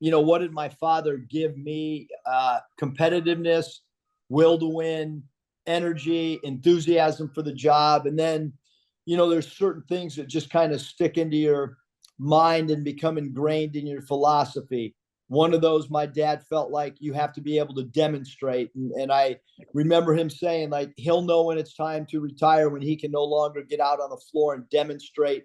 what did my father give me? Competitiveness, will to win, energy, enthusiasm for the job. And then, there's certain things that just kind of stick into your mind and become ingrained in your philosophy. One of those, my dad felt like you have to be able to demonstrate. And I remember him saying, like, he'll know when it's time to retire, when he can no longer get out on the floor and demonstrate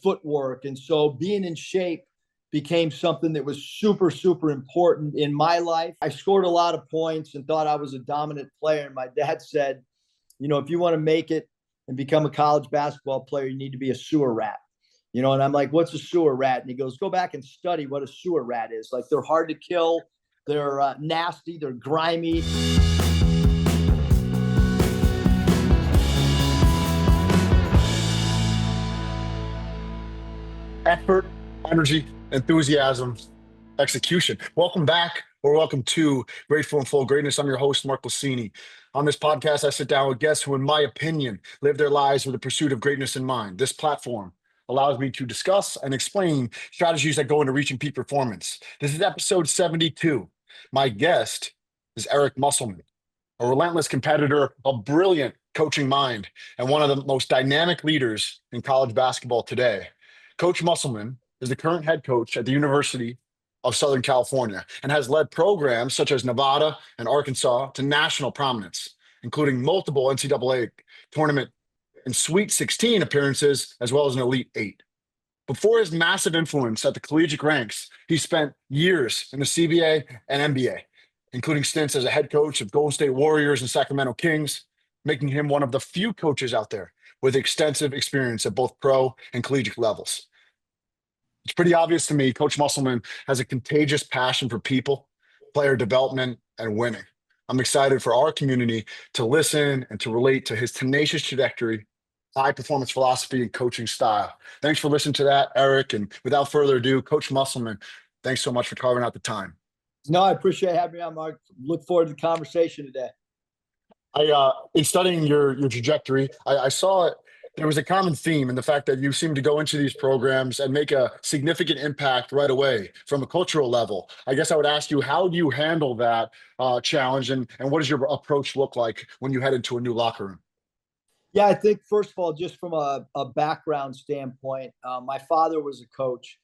footwork. And so being in shape became something that was super, super important in my life. I scored a lot of points and thought I was a dominant player. And my dad said, if you want to make it and become a college basketball player, you need to be a sewer rat. And I'm like, what's a sewer rat? And he goes, go back and study what a sewer rat is. Like, they're hard to kill. They're nasty. They're grimy. Effort, energy, enthusiasm, execution. Welcome back, or welcome to Grateful and Full of Greatness. I'm your host, Mark Glicini. On this podcast, I sit down with guests who, in my opinion, live their lives with the pursuit of greatness in mind. This platform allows me to discuss and explain strategies that go into reaching peak performance. This is episode 72. My guest is Eric Musselman, a relentless competitor, a brilliant coaching mind, and one of the most dynamic leaders in college basketball today. Coach Musselman is the current head coach at the University of Southern California and has led programs such as Nevada and Arkansas to national prominence, including multiple NCAA tournament and Sweet 16 appearances, as well as an Elite 8. Before his massive influence at the collegiate ranks, he spent years in the CBA and NBA, including stints as a head coach of Golden State Warriors and Sacramento Kings, making him one of the few coaches out there with extensive experience at both pro and collegiate levels. It's pretty obvious to me Coach Musselman has a contagious passion for people, player development, and winning. I'm excited for our community to listen and to relate to his tenacious trajectory, high performance philosophy, and coaching style. Thanks for listening to that, Eric. And without further ado, Coach Musselman, thanks so much for carving out the time. No, I appreciate having me on, Mark. Look forward to the conversation today. In studying your trajectory, I saw it. There was a common theme in the fact that you seem to go into these programs and make a significant impact right away from a cultural level. I guess I would ask you, how do you handle that challenge, and what does your approach look like when you head into a new locker room? Yeah, I think, first of all, just from a background standpoint, my father was a coach.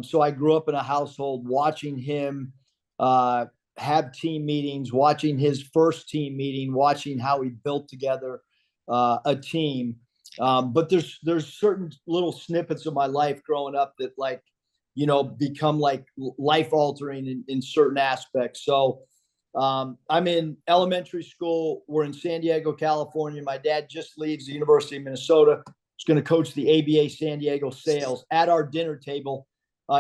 So I grew up in a household watching him have team meetings, watching his first team meeting, watching how he built together a team. But there's certain little snippets of my life growing up that, become like life altering in certain aspects. So I'm in elementary school. We're in San Diego, California. My dad just leaves the University of Minnesota. He's going to coach the ABA San Diego Sales. At our dinner table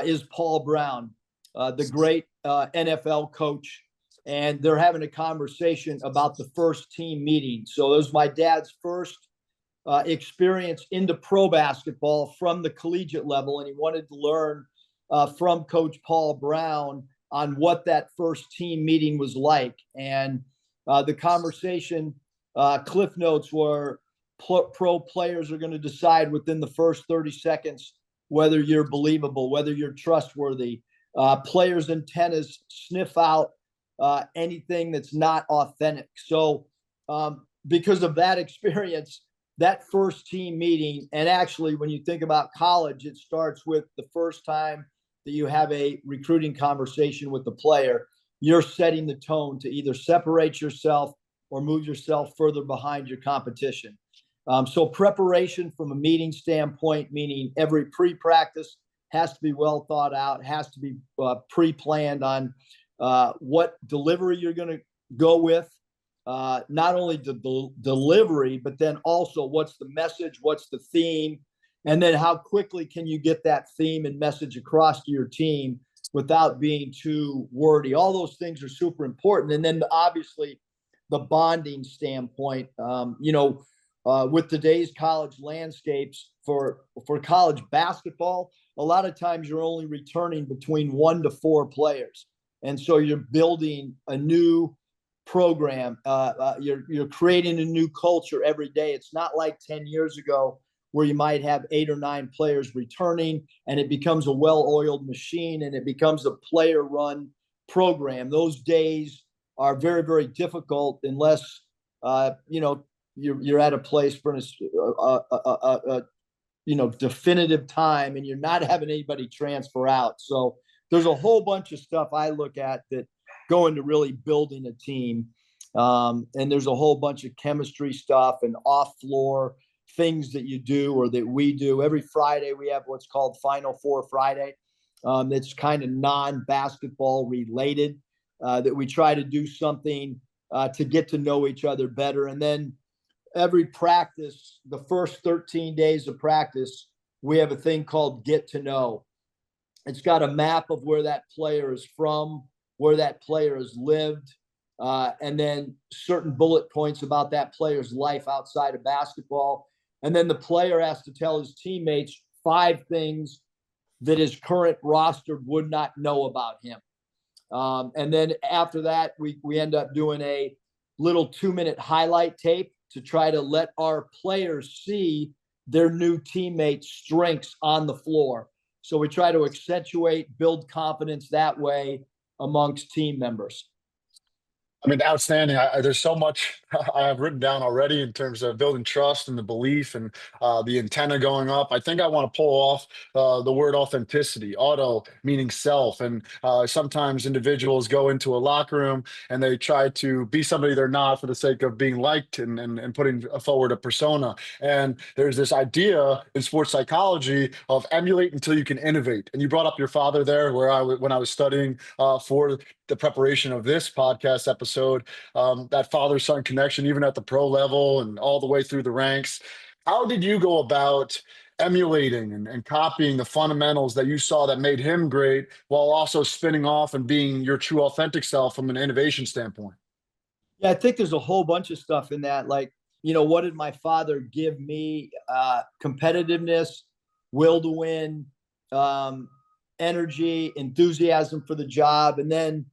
is Paul Brown, the great NFL coach. And they're having a conversation about the first team meeting. So it was my dad's first experience into pro basketball from the collegiate level. And he wanted to learn from Coach Paul Brown on what that first team meeting was like. And the conversation, cliff notes were pro players are going to decide within the first 30 seconds whether you're believable, whether you're trustworthy. Players in tennis sniff out anything that's not authentic. So because of that experience, that first team meeting, and actually when you think about college, it starts with the first time that you have a recruiting conversation with the player, you're setting the tone to either separate yourself or move yourself further behind your competition. So preparation from a meeting standpoint, meaning every pre-practice has to be well thought out, has to be pre-planned on what delivery you're going to go with, not only the delivery, but then also what's the message, what's the theme, and then how quickly can you get that theme and message across to your team without being too wordy. All those things are super important. And then obviously the bonding standpoint, with today's college landscapes for college basketball, a lot of times you're only returning between 1 to 4 players. And so you're building a new program. You're creating a new culture every day. It's not like 10 years ago where you might have 8 or 9 players returning, and it becomes a well-oiled machine, and it becomes a player-run program. Those days are very, very difficult unless you're at a place for definitive time, and you're not having anybody transfer out. So there's a whole bunch of stuff I look at that go into really building a team. And there's a whole bunch of chemistry stuff and off floor things that you do or that we do. Every Friday we have what's called Final Four Friday. That's kind of non-basketball related, that we try to do something to get to know each other better. And then every practice, the first 13 days of practice, we have a thing called Get to Know. It's got a map of where that player is from, where that player has lived, and then certain bullet points about that player's life outside of basketball. And then the player has to tell his teammates 5 things that his current roster would not know about him. And then after that, we end up doing a little 2-minute highlight tape to try to let our players see their new teammates' strengths on the floor. So we try to accentuate, build confidence that way amongst team members. I mean, outstanding. There's so much I have written down already in terms of building trust and the belief and the antenna going up. I think I want to pull off the word authenticity, auto meaning self. And sometimes individuals go into a locker room and they try to be somebody they're not for the sake of being liked and putting forward a persona. And there's this idea in sports psychology of emulate until you can innovate. And you brought up your father there, when I was studying for the preparation of this podcast episode, that father-son connection, even at the pro level and all the way through the ranks. How did you go about emulating and copying the fundamentals that you saw that made him great while also spinning off and being your true authentic self from an innovation standpoint? Yeah, I think there's a whole bunch of stuff in that. Like, what did my father give me? Competitiveness, will to win, energy, enthusiasm for the job. And then,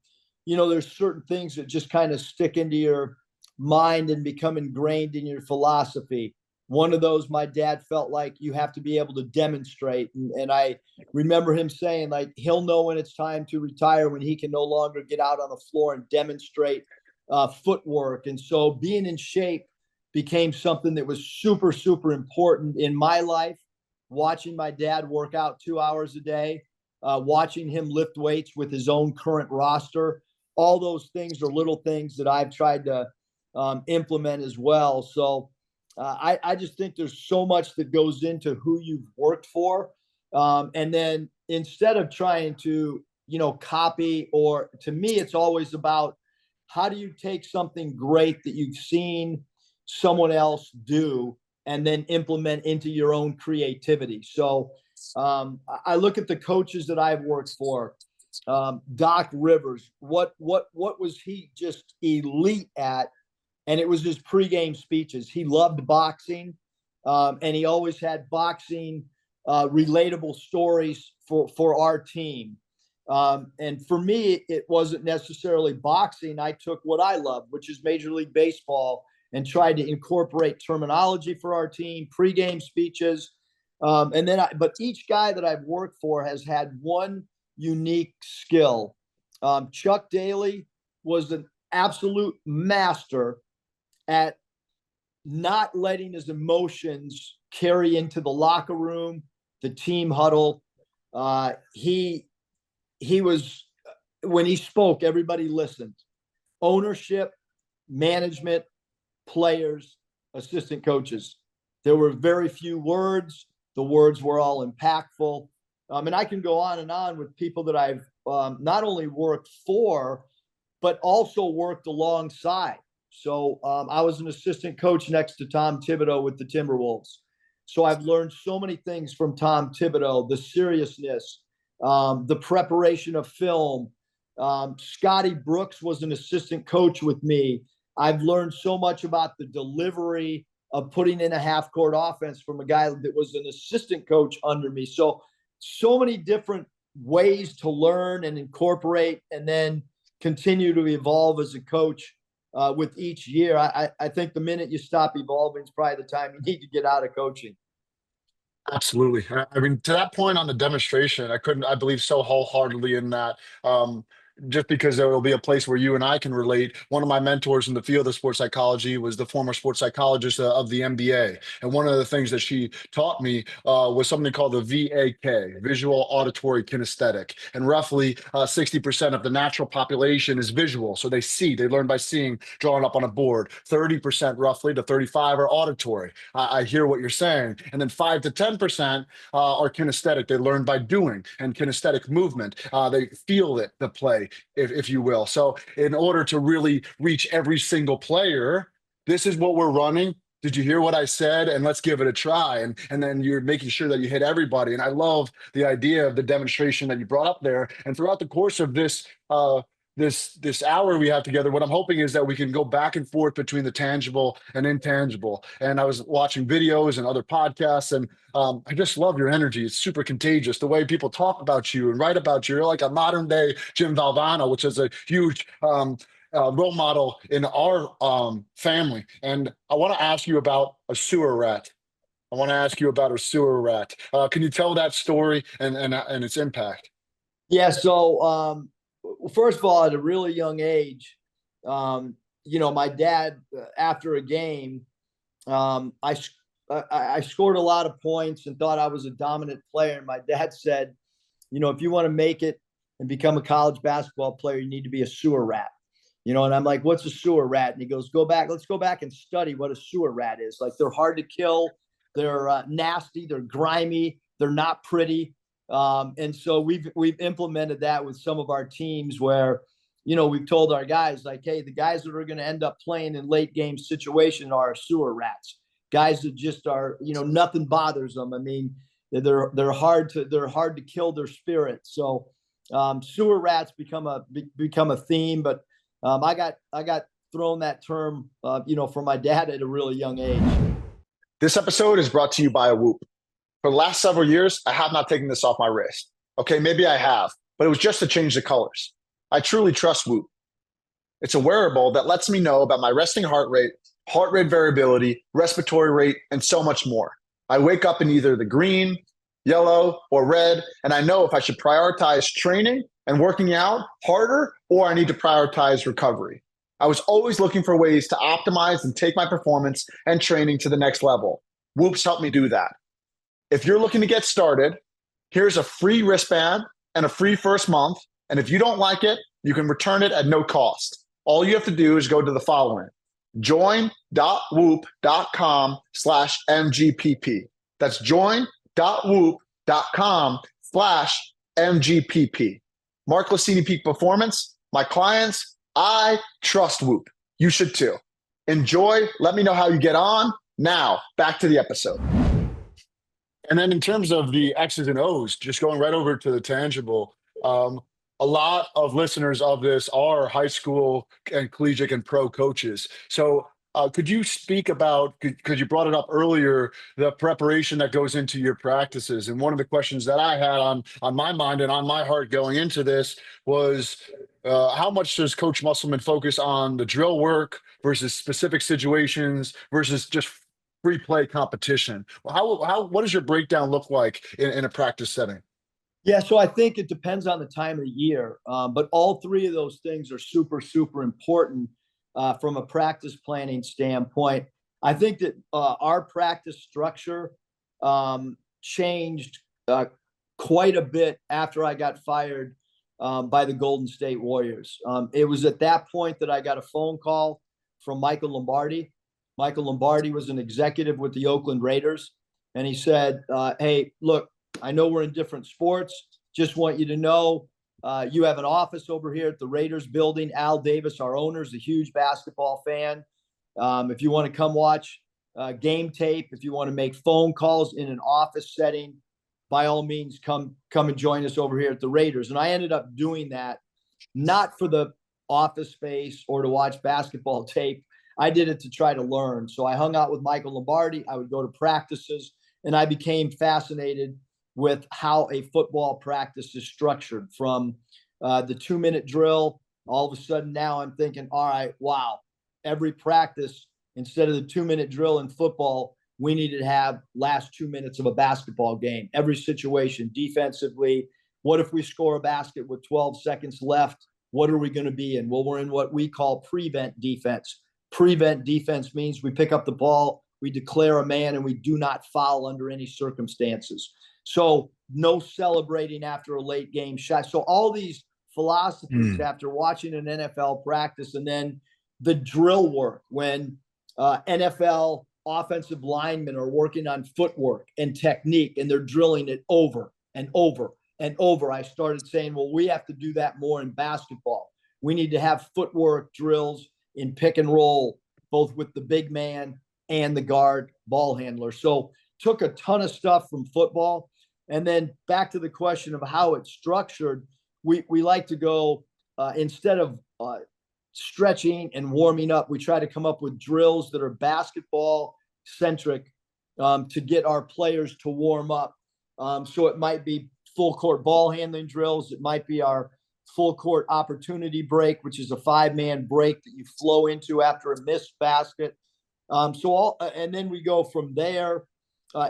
there's certain things that just kind of stick into your mind and become ingrained in your philosophy. One of those, my dad felt like you have to be able to demonstrate. And I remember him saying, like, he'll know when it's time to retire, when he can no longer get out on the floor and demonstrate footwork. And so being in shape became something that was super, super important in my life. Watching my dad work out 2 hours a day, watching him lift weights with his own current roster. All those things are little things that I've tried to implement as well. So I just think there's so much that goes into who you've worked for. And then instead of trying to, copy, or to me, it's always about how do you take something great that you've seen someone else do and then implement into your own creativity. So I look at the coaches that I've worked for. Doc Rivers, what was he just elite at? And it was his pregame speeches. He loved boxing, and he always had boxing relatable stories for our team. And for me, it wasn't necessarily boxing. I took what I loved, which is Major League Baseball, and tried to incorporate terminology for our team, pregame speeches. But each guy that I've worked for has had one unique skill. Chuck Daly was an absolute master at not letting his emotions carry into the locker room, the team huddle. He was, when he spoke, everybody listened. Ownership, management, players, assistant coaches. There were very few words. The words were all impactful. And I can go on and on with people that I've not only worked for, but also worked alongside. So I was an assistant coach next to Tom Thibodeau with the Timberwolves. So I've learned so many things from Tom Thibodeau, the seriousness, the preparation of film. Scotty Brooks was an assistant coach with me. I've learned so much about the delivery of putting in a half-court offense from a guy that was an assistant coach under me. So many different ways to learn and incorporate and then continue to evolve as a coach with each year. I think the minute you stop evolving is probably the time you need to get out of coaching. Absolutely. I mean, to that point on the demonstration, I believe so wholeheartedly in that. Um, just because there will be a place where you and I can relate. One of my mentors in the field of sports psychology was the former sports psychologist of the NBA. And one of the things that she taught me was something called the VAK, visual auditory kinesthetic. And roughly 60% of the natural population is visual. So they see, they learn by seeing, drawn up on a board. 30% roughly to 35 are auditory. I hear what you're saying. And then 5 to 10% are kinesthetic. They learn by doing and kinesthetic movement. They feel it, the play, if you will. So in order to really reach every single player, this is what we're running. Did you hear what I said? And let's give it a try. And then you're making sure that you hit everybody. And I love the idea of the demonstration that you brought up there. And throughout the course of this hour we have together, what I'm hoping is that we can go back and forth between the tangible and intangible. And I was watching videos and other podcasts, and I just love your energy. It's super contagious. The way people talk about you and write about you, you're like a modern day Jim Valvano, which is a huge role model in our family. And I want to ask you about a sewer rat. I want to ask you about a sewer rat. Can you tell that story and its impact? Yeah. So, first of all, at a really young age, my dad, after a game, I scored a lot of points and thought I was a dominant player. And my dad said, if you want to make it and become a college basketball player, you need to be a sewer rat. And I'm like, what's a sewer rat? And he goes, let's go back and study what a sewer rat is. Like, they're hard to kill. They're nasty. They're grimy. They're not pretty. And so we've implemented that with some of our teams where, we've told our guys, like, hey, the guys that are going to end up playing in late game situation are sewer rats. Guys that just are, nothing bothers them. I mean, they're hard to kill their spirit. So sewer rats become a theme, but I got thrown that term, from my dad at a really young age. This episode is brought to you by a Whoop. For the last several years, I have not taken this off my wrist. Okay, maybe I have, but it was just to change the colors. I truly trust Whoop. It's a wearable that lets me know about my resting heart rate variability, respiratory rate, and so much more. I wake up in either the green, yellow, or red, and I know if I should prioritize training and working out harder, or I need to prioritize recovery. I was always looking for ways to optimize and take my performance and training to the next level. Whoop's helped me do that. If you're looking to get started, here's a free wristband and a free first month. And if you don't like it, you can return it at no cost. All you have to do is go to the following: join.whoop.com/MGPP. That's join.whoop.com/MGPP. Mark Glicini Peak Performance, my clients, I trust Whoop. You should too. Enjoy. Let me know how you get on. Now, back to the episode. And then in terms of the X's and O's, just going right over to the tangible, a lot of listeners of this are high school and collegiate and pro coaches. So could you speak about, because you brought it up earlier, the preparation that goes into your practices? And one of the questions that I had on my mind and on my heart going into this was, how much does Coach Musselman focus on the drill work versus specific situations versus just free play competition? What does your breakdown look like in a practice setting? Yeah, so I think it depends on the time of the year, but all three of those things are super, super important from a practice planning standpoint. I think that our practice structure changed quite a bit after I got fired by the Golden State Warriors. It was at that point that I got a phone call from Michael Lombardi. Michael Lombardi was an executive with the Oakland Raiders, and he said, hey, look, I know we're in different sports. Just want you to know you have an office over here at the Raiders building. Al Davis, our owner, is a huge basketball fan. If you want to come watch game tape, if you want to make phone calls in an office setting, by all means, come and join us over here at the Raiders. And I ended up doing that, not for the office space or to watch basketball tape. I did it to try to learn. So I hung out with Michael Lombardi. I would go to practices, and I became fascinated with how a football practice is structured, from the 2-minute drill. All of a sudden now I'm thinking, all right, wow, every practice, instead of the 2-minute drill in football, we needed to have last 2 minutes of a basketball game, every situation defensively. What if we score a basket with 12 seconds left? What are we going to be in? Well, we're in what we call prevent defense. Prevent defense means we pick up the ball, we declare a man, and we do not foul under any circumstances. So no celebrating after a late game shot. So all these philosophies after watching an NFL practice, and then the drill work when NFL offensive linemen are working on footwork and technique, and they're drilling it over and over and over. I started saying, well, we have to do that more in basketball. We need to have footwork drills in pick and roll, both with the big man and the guard ball handler. So took a ton of stuff from football. And then back to the question of how it's structured, we like to go, instead of stretching and warming up, we try to come up with drills that are basketball centric to get our players to warm up. So it might be full court ball handling drills. It might be our full court opportunity break, which is a 5-man break that you flow into after a missed basket. And then we go from there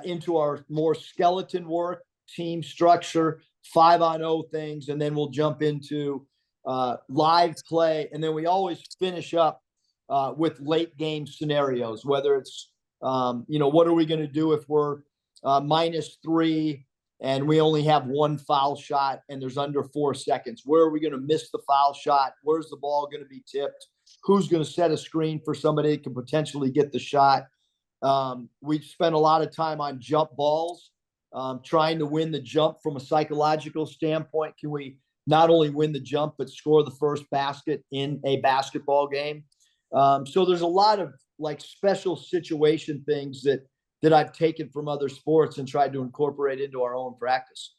into our more skeleton work, team structure, 5-on-0 things, and then we'll jump into live play. And then we always finish up with late game scenarios, whether it's, what are we going to do if we're -3 and we only have one foul shot and there's under 4 seconds? Where are we going to miss the foul shot? Where's the ball going to be tipped? Who's going to set a screen for somebody that can potentially get the shot? We spent a lot of time on jump balls, trying to win the jump from a psychological standpoint. Can we not only win the jump, but score the first basket in a basketball game? So there's a lot of like special situation things that I've taken from other sports and tried to incorporate into our own practice.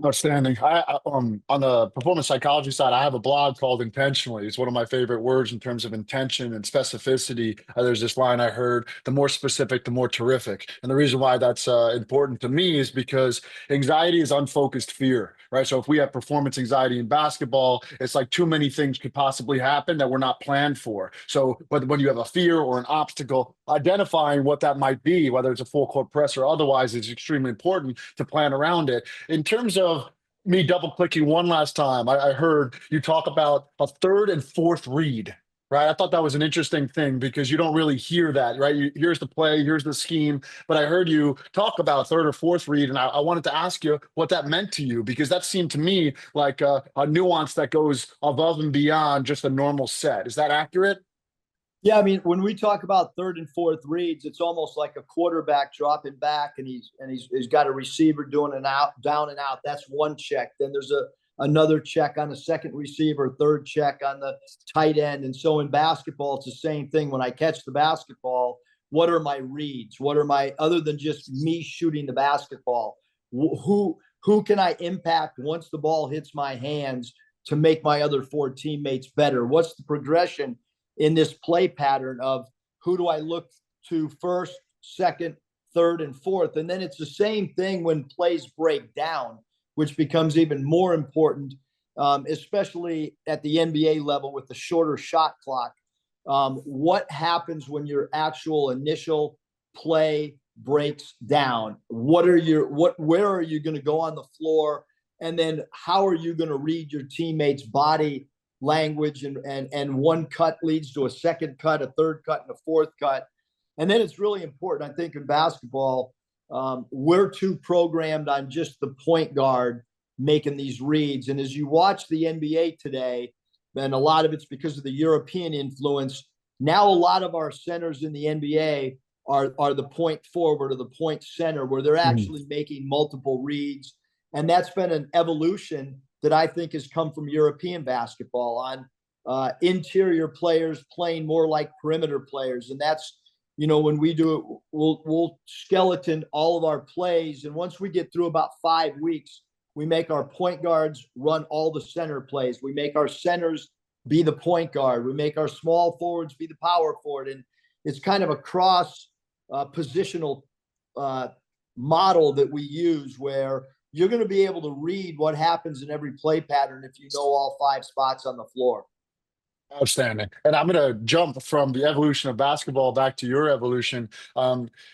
Outstanding. On the performance psychology side, I have a blog called Intentionally. It's one of my favorite words in terms of intention and specificity. There's this line I heard: the more specific, the more terrific. And the reason why that's important to me is because anxiety is unfocused fear, right? So if we have performance anxiety in basketball, it's like too many things could possibly happen that we're not planned for. So when you have a fear or an obstacle, identifying what that might be, whether it's a full court press or otherwise, is extremely important to plan around it. In terms of me double clicking one last time, I heard you talk about a third and fourth read, right? I thought that was an interesting thing because you don't really hear that, right? Here's the play, here's the scheme, but I heard you talk about third or fourth read, and I wanted to ask you what that meant to you, because that seemed to me like a nuance that goes above and beyond just a normal set. Is that accurate? Yeah, I mean, when we talk about third and fourth reads, it's almost like a quarterback dropping back, and he's got a receiver doing an out, down and out. That's one check. Then there's another check on the second receiver, third check on the tight end. And so in basketball, it's the same thing. When I catch the basketball, what are my reads? What are my, other than just me shooting the basketball? Who can I impact once the ball hits my hands to make my other 4 teammates better? What's the progression in this play pattern of who do I look to first, second, third, and fourth? And then it's the same thing when plays break down, which becomes even more important, especially at the NBA level with the shorter shot clock. What happens when your actual initial play breaks down? Where are you going to go on the floor? And then how are you going to read your teammates' body language, and one cut leads to a second cut, a third cut, and a fourth cut. And then it's really important, I think, in basketball, we're too programmed on just the point guard making these reads. And as you watch the NBA today, and a lot of it's because of the European influence, now a lot of our centers in the NBA are the point forward or the point center, where they're actually making multiple reads. And that's been an evolution that I think has come from European basketball on interior players playing more like perimeter players. And that's, when we do it, we'll skeleton all of our plays. And once we get through about 5 weeks, we make our point guards run all the center plays. We make our centers be the point guard. We make our small forwards be the power forward. And it's kind of a cross positional model that we use, where you're going to be able to read what happens in every play pattern if you know all 5 spots on the floor. Outstanding. And I'm going to jump from the evolution of basketball back to your evolution.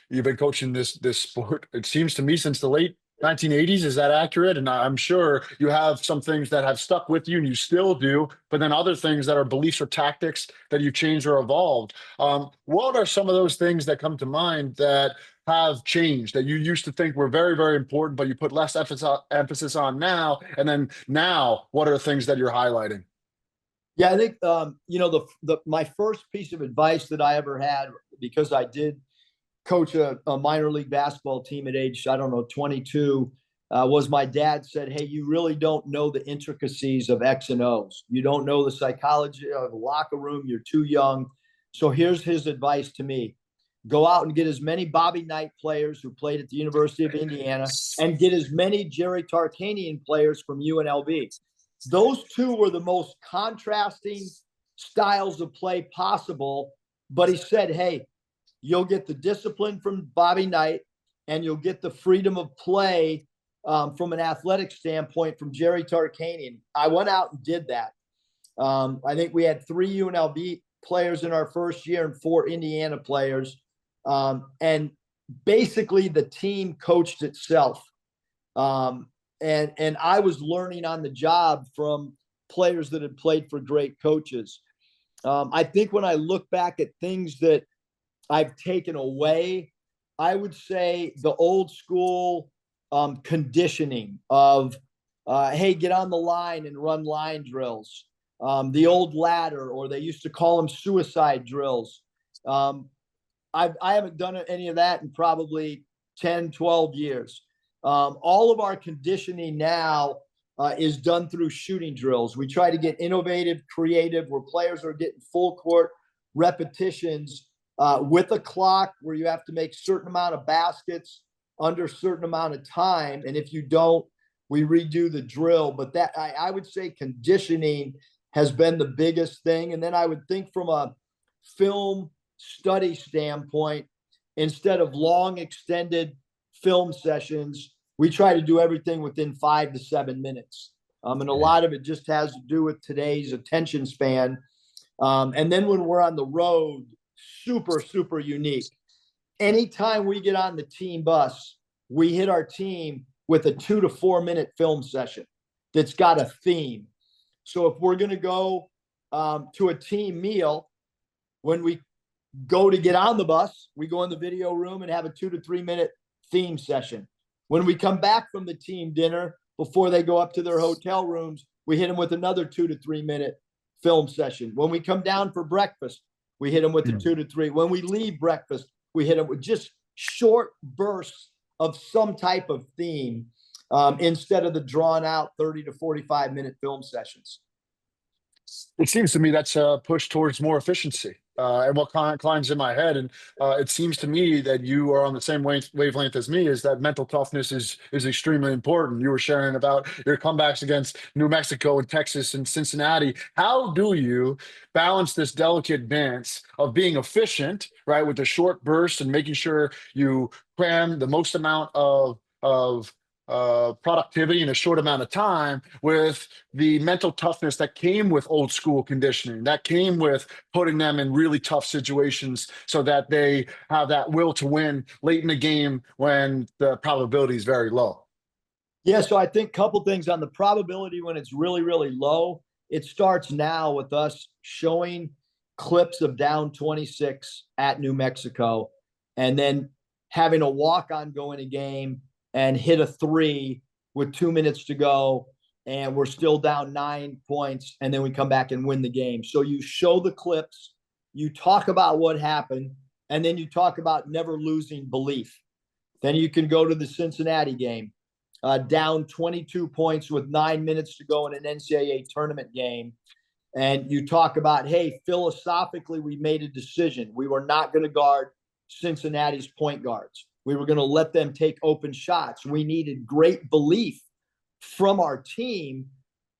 You've been coaching this sport, it seems to me, since the late 1980s. Is that accurate? And I'm sure you have some things that have stuck with you and you still do, but then other things that are beliefs or tactics that you've changed or evolved. What are some of those things that come to mind that have changed that you used to think were very, very important, but you put less emphasis on now? And then now, what are the things that you're highlighting? Yeah, I think my first piece of advice that I ever had, because I did coach a minor league basketball team at age, I don't know, 22, was my dad said, "Hey, you really don't know the intricacies of X and O's. You don't know the psychology of the locker room. You're too young." So here's his advice to me: go out and get as many Bobby Knight players who played at the University of Indiana, and get as many Jerry Tarkanian players from UNLV. Those two were the most contrasting styles of play possible. But he said, "Hey, you'll get the discipline from Bobby Knight, and you'll get the freedom of play from an athletic standpoint from Jerry Tarkanian." I went out and did that. I think we had 3 UNLV players in our first year and 4 Indiana players. And basically the team coached itself. And I was learning on the job from players that had played for great coaches. I think when I look back at things that I've taken away, I would say the old school conditioning of, hey, get on the line and run line drills. The old ladder, or they used to call them suicide drills. I haven't done any of that in probably 10, 12 years. All of our conditioning now is done through shooting drills. We try to get innovative, creative, where players are getting full court repetitions with a clock, where you have to make certain amount of baskets under a certain amount of time. And if you don't, we redo the drill. But that I would say conditioning has been the biggest thing. And then I would think from a film study standpoint, instead of long extended film sessions, we try to do everything within 5 to 7 minutes. And a lot of it just has to do with today's attention span. And then when we're on the road, super, super unique. Anytime we get on the team bus, we hit our team with a 2 to 4 minute film session that's got a theme. So if we're going to go to a team meal, when we go to get on the bus, we go in the video room and have a 2 to 3 minute theme session. When we come back from the team dinner, before they go up to their hotel rooms, we hit them with another 2 to 3 minute film session. When we come down for breakfast, we hit them with the 2 to 3. When we leave breakfast, we hit them with just short bursts of some type of theme, instead of the drawn out 30 to 45 minute film sessions. It seems to me that's a push towards more efficiency. And what climbs in my head, and it seems to me that you are on the same wavelength as me, is that mental toughness is extremely important. You were sharing about your comebacks against New Mexico and Texas and Cincinnati. How do you balance this delicate dance of being efficient, right, with the short bursts and making sure you cram the most amount of productivity in a short amount of time, with the mental toughness that came with old school conditioning, that came with putting them in really tough situations so that they have that will to win late in the game when the probability is very low? Yeah, so I think a couple things on the probability when it's really, really low. It starts now with us showing clips of down 26 at New Mexico, and then having a walk-on go in a game and hit a 3 with 2 minutes to go, and we're still down 9 points, and then we come back and win the game. So you show the clips, you talk about what happened, and then you talk about never losing belief. Then you can go to the Cincinnati game, down 22 points with 9 minutes to go in an NCAA tournament game. And you talk about, hey, philosophically, we made a decision. We were not going to guard Cincinnati's point guards. We were going to let them take open shots. We needed great belief from our team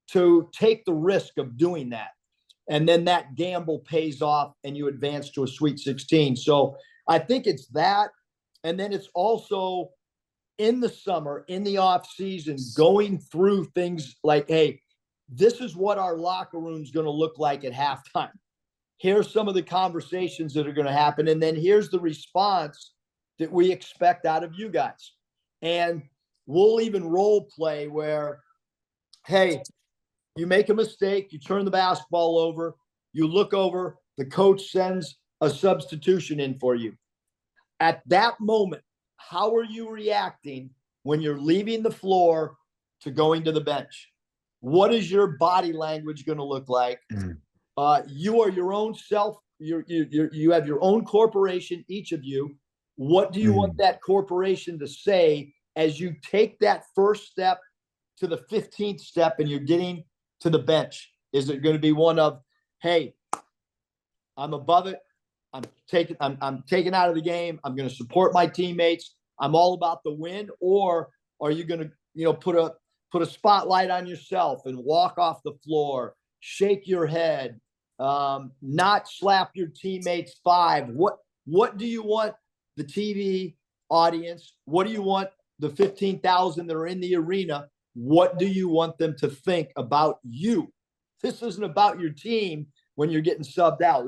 to take the risk of doing that. And then that gamble pays off and you advance to a Sweet 16. So I think it's that. And then it's also in the summer, in the off season, going through things like, hey, this is what our locker room is going to look like at halftime. Here's some of the conversations that are going to happen. And then here's the response that we expect out of you guys. And we'll even role play where, hey, you make a mistake, you turn the basketball over, you look over, the coach sends a substitution in for you. At that moment, how are you reacting when you're leaving the floor to going to the bench? What is your body language going to look like? You are your own self. You have your own corporation, each of you. What do you want that corporation to say as you take that first step to the 15th step and you're getting to the bench? Is it going to be one of, hey, I'm above it, I'm taken out of the game, I'm going to support my teammates, I'm all about the win? Or are you going to, put a spotlight on yourself and walk off the floor, shake your head, not slap your teammates 5? What do you want the TV audience? What do you want the 15,000 that are in the arena? What do you want them to think about you? This isn't about your team when you're getting subbed out.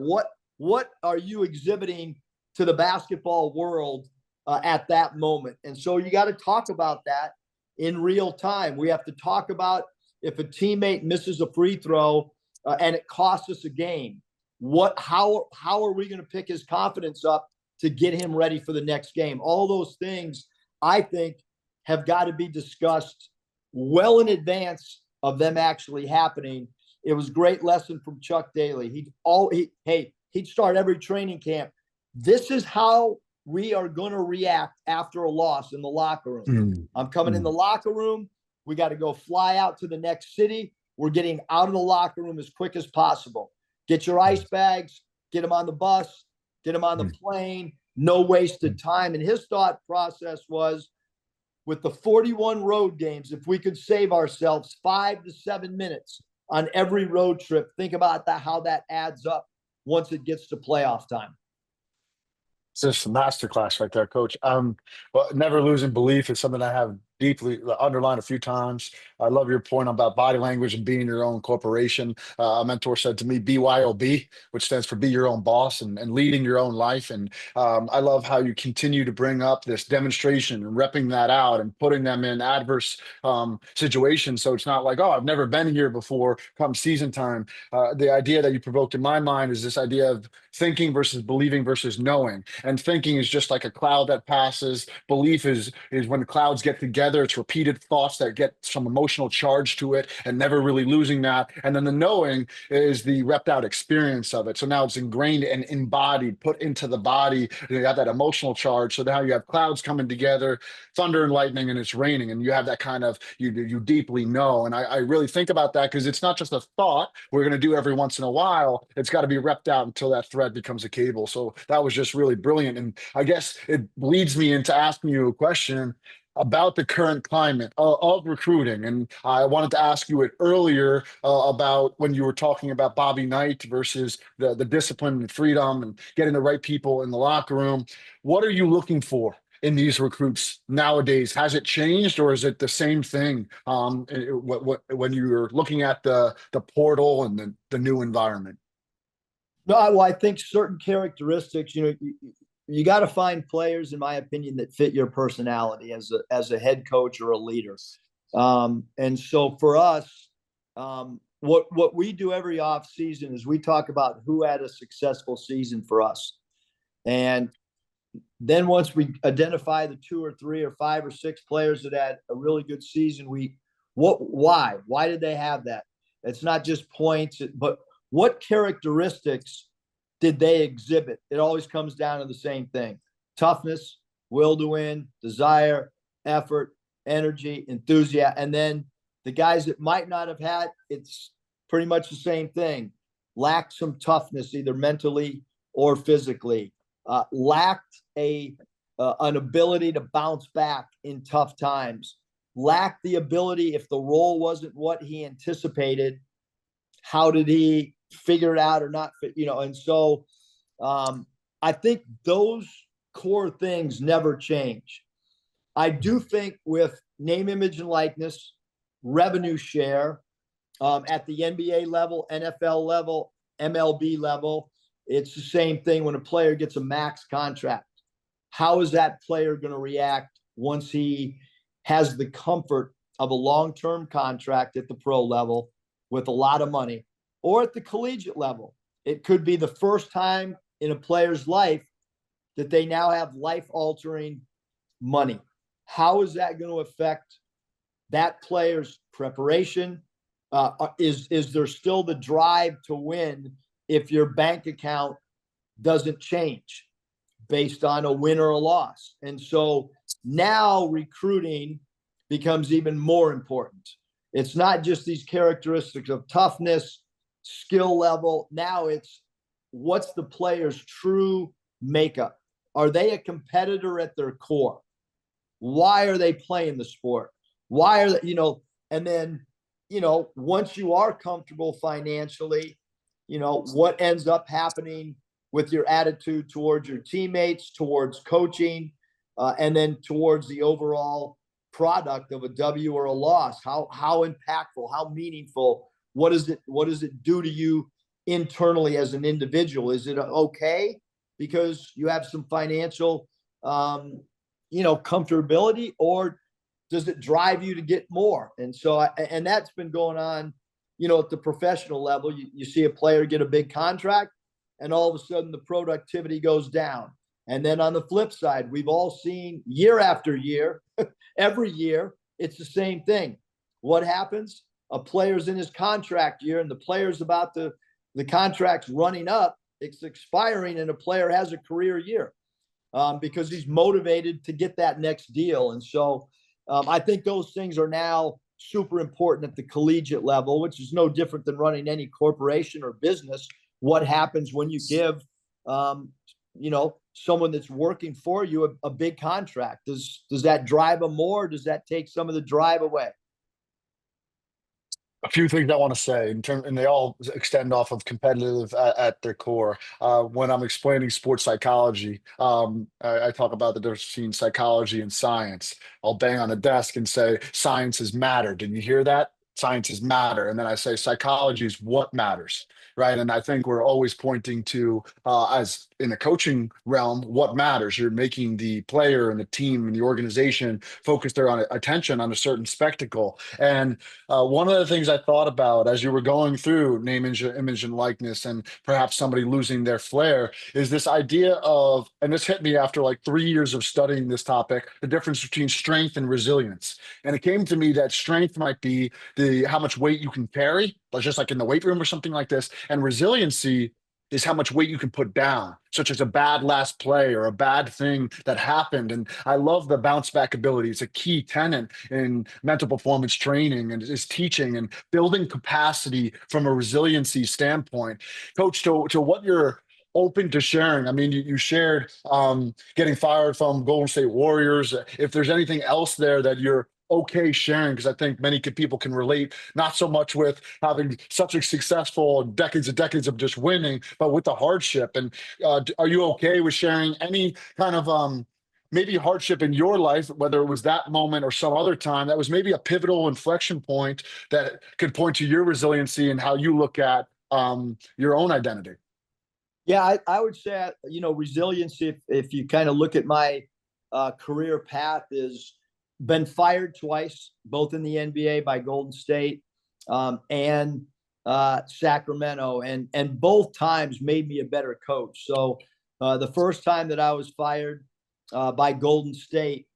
What are you exhibiting to the basketball world at that moment? And so you got to talk about that in real time. We have to talk about if a teammate misses a free throw and it costs us a game. How are we going to pick his confidence up to get him ready for the next game? All those things, I think, have got to be discussed well in advance of them actually happening. It was a great lesson from Chuck Daly. He'd start every training camp. This is how we are going to react after a loss in the locker room. I'm coming in the locker room. We got to go fly out to the next city. We're getting out of the locker room as quick as possible. Get your ice bags, get them on the bus, get them on the plane, no wasted time. And his thought process was, with the 41 road games, if we could save ourselves 5 to 7 minutes on every road trip, think about that, how that adds up once it gets to playoff time. It's just a masterclass right there, Coach. Well, never losing belief is something I have deeply underlined a few times. I love your point about body language and being your own corporation. A mentor said to me, BYOB, which stands for be your own boss and leading your own life. And I love how you continue to bring up this demonstration and repping that out and putting them in adverse situations. So it's not like, oh, I've never been here before come season time. The idea that you provoked in my mind is this idea of thinking versus believing versus knowing. And thinking is just like a cloud that passes. Belief is when the clouds get together. It's repeated thoughts that get some emotional charge to it and never really losing that. And then the knowing is the repped out experience of it. So now it's ingrained and embodied, put into the body. And you have that emotional charge. So now you have clouds coming together, thunder and lightning, and it's raining. And you have that kind of, you deeply know. And I really think about that because it's not just a thought we're going to do every once in a while. It's got to be repped out until that thread becomes a cable. So that was just really brilliant. And I guess it leads me into asking you a question about the current climate of recruiting. And I wanted to ask you it earlier about when you were talking about Bobby Knight versus the discipline and freedom and getting the right people in the locker room. What are you looking for in these recruits nowadays? Has it changed, or is it the same thing when you're looking at the portal and the new environment? No, well, I think certain characteristics, you got to find players, in my opinion, that fit your personality as a head coach or a leader. And so for us, what we do every off season is we talk about who had a successful season for us. And then once we identify the 2 or 3 or 5 or 6 players that had a really good season, why did they have that? It's not just points, but what characteristics did they exhibit? It always comes down to the same thing: toughness, will to win, desire, effort, energy, enthusiasm. And then the guys that might not have had, it's pretty much the same thing. Lacked some toughness, either mentally or physically. Lacked an ability to bounce back in tough times. Lacked the ability, if the role wasn't what he anticipated, how did he figure it out or not? And so I think those core things never change. I do think with name, image, and likeness, revenue share, at the NBA level, NFL level, MLB level. It's the same thing when a player gets a max contract. How is that player going to react once he has the comfort of a long-term contract at the pro level with a lot of money, or at the collegiate level? It could be the first time in a player's life that they now have life-altering money. How is that going to affect that player's preparation? Is there still the drive to win if your bank account doesn't change based on a win or a loss? And so now recruiting becomes even more important. It's not just these characteristics of toughness, skill level. Now it's what's the player's true makeup? Are they a competitor at their core? Why are they playing the sport? Why are they, and then, once you are comfortable financially, what ends up happening with your attitude towards your teammates, towards coaching, and then towards the overall product of a W or a loss? How impactful, how meaningful, what does it do to you internally as an individual? Is it okay because you have some financial comfortability, or does it drive you to get more? And so and that's been going on at the professional level. You see a player get a big contract, and all of a sudden the productivity goes down. And then on the flip side, we've all seen year after year, every year, it's the same thing. What happens? A player's in his contract year, and the player's about the contract's running up, it's expiring, and a player has a career year because he's motivated to get that next deal. And so I think those things are now super important at the collegiate level, which is no different than running any corporation or business. What happens when you give, someone that's working for you a big contract? Does that drive them more? Or does that take some of the drive away? A few things I want to say and they all extend off of competitive at their core. When I'm explaining sports psychology, I talk about the difference between psychology and science. I'll bang on the desk and say science is matter. Did you hear that? Science is matter. And then I say psychology is what matters, right? And I think we're always pointing to, as in the coaching realm, what matters. You're making the player and the team and the organization focus their attention on a certain spectacle. And one of the things I thought about as you were going through name, image, and likeness, and perhaps somebody losing their flair, is this idea of, and this hit me after like 3 years of studying this topic, the difference between strength and resilience. And it came to me that strength might be how much weight you can carry, just like in the weight room or something like this, and resiliency is how much weight you can put down, such as a bad last play or a bad thing that happened. And I love the bounce back ability. It's a key tenet in mental performance training and is teaching and building capacity from a resiliency standpoint. Coach, to what you're open to sharing. I mean, you shared getting fired from Golden State Warriors. If there's anything else there that you're okay sharing, because I think many people can relate, not so much with having such a successful decades of just winning, but with the hardship. And are you okay with sharing any kind of maybe hardship in your life, whether it was that moment or some other time that was maybe a pivotal inflection point that could point to your resiliency and how you look at your own identity? Yeah, I would say, resiliency, if you kind of look at my career path, is been fired twice, both in the NBA by Golden State and Sacramento, and both times made me a better coach. So the first time that I was fired by Golden State,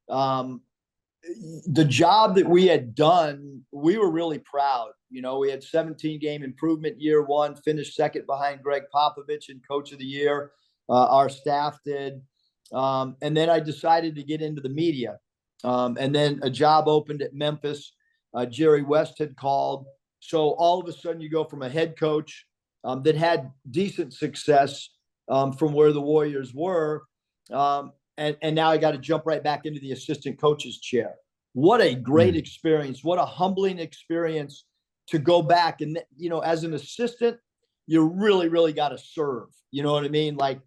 the job that we had done, we were really proud. We had 17-game improvement year one, finished second behind Greg Popovich in Coach of the Year. Our staff did. And then I decided to get into the media. And then a job opened at Memphis. Jerry West had called. So all of a sudden you go from a head coach that had decent success from where the Warriors were. And now I got to jump right back into the assistant coach's chair. What a great experience. What a humbling experience to go back. And, as an assistant, you really, really got to serve. You know what I mean? Like,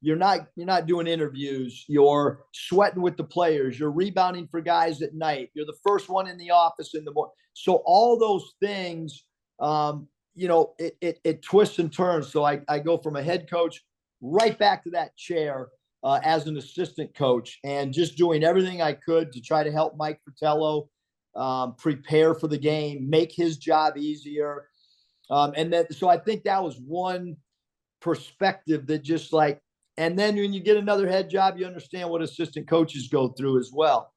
you're not doing interviews. You're sweating with the players. You're rebounding for guys at night. You're the first one in the office in the morning. So all those things it twists and turns. So I go from a head coach right back to that chair as an assistant coach, and just doing everything I could to try to help Mike Fratello prepare for the game, make his job easier. So I think that was one perspective that just like, and then when you get another head job, you understand what assistant coaches go through as well.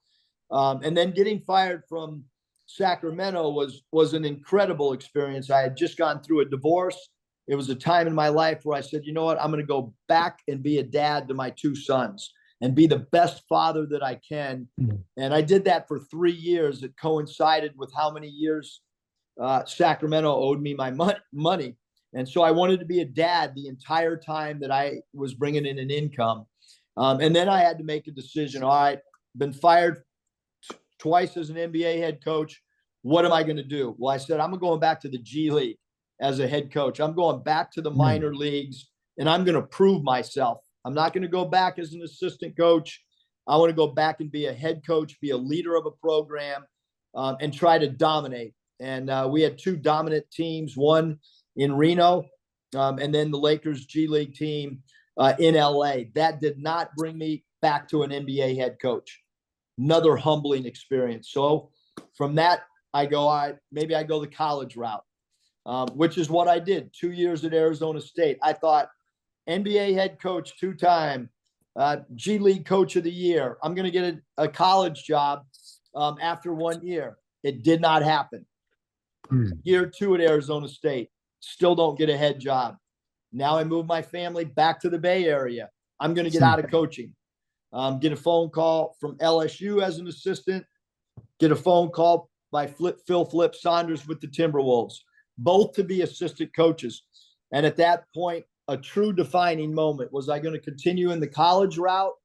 And then getting fired from Sacramento was an incredible experience. I had just gone through a divorce. It was a time in my life where I said, you know what, I'm going to go back and be a dad to my two sons and be the best father that I can. And I did that for 3 years. It coincided with how many years Sacramento owed me my money. And so I wanted to be a dad the entire time that I was bringing in an income. And then I had to make a decision. All right, been fired twice as an NBA head coach. What am I going to do? Well, I said, I'm going back to the G League as a head coach. I'm going back to the minor leagues, and I'm going to prove myself. I'm not going to go back as an assistant coach. I want to go back and be a head coach, be a leader of a program, and try to dominate. And we had two dominant teams, one in Reno, and then the Lakers G League team in LA. That did not bring me back to an NBA head coach. Another humbling experience. So from that, I go, all right, maybe I go the college route, which is what I did. 2 years at Arizona State. I thought NBA head coach 2-time, G League coach of the year. I'm going to get a college job after 1 year. It did not happen. Year 2 at Arizona State. Still don't get a head job. Now I move my family back to the Bay Area. I'm going to get out of coaching. Get a phone call from LSU as an assistant. Get a phone call by Phil Flip Saunders with the Timberwolves, both to be assistant coaches. And at that point, a true defining moment. Was I going to continue in the college route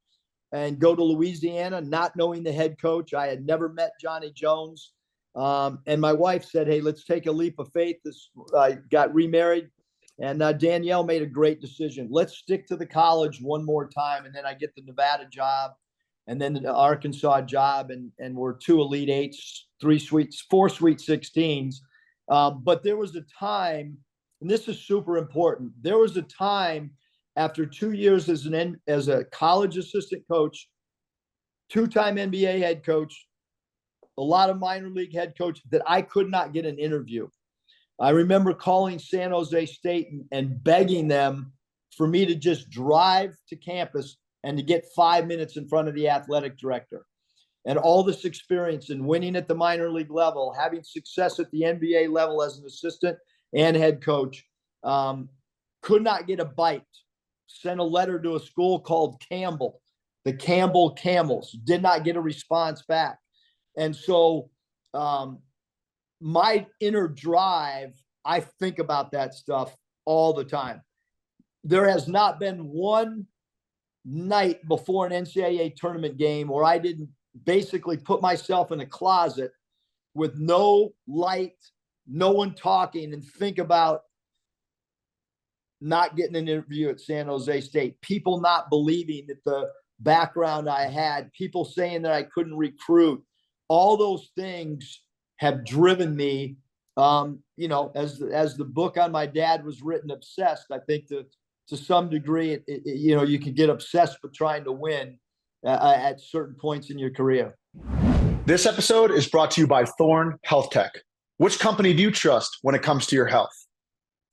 and go to Louisiana, not knowing the head coach? I had never met Johnny Jones. And my wife said, hey, let's take a leap of faith. I got remarried, and Danielle made a great decision. Let's stick to the college one more time. And then I get the Nevada job, and then the Arkansas job, and we're 2 Elite Eights, 4 Sweet 16s. But there was a time, and this is super important. There was a time after 2 years as a college assistant coach, 2-time NBA head coach, a lot of minor league head coach, that I could not get an interview. I remember calling San Jose State and begging them for me to just drive to campus and to get 5 minutes in front of the athletic director. And all this experience in winning at the minor league level, having success at the NBA level as an assistant and head coach, could not get a bite. Sent a letter to a school called Campbell, the Campbell Camels, did not get a response back. And so my inner drive, I think about that stuff all the time. There has not been one night before an NCAA tournament game where I didn't basically put myself in a closet with no light, no one talking, and think about not getting an interview at San Jose State, people not believing that the background I had, people saying that I couldn't recruit. All those things have driven me, as the book on my dad was written, Obsessed. I think to some degree, you can get obsessed with trying to win at certain points in your career. This episode is brought to you by Thorne Health Tech. Which company do you trust when it comes to your health?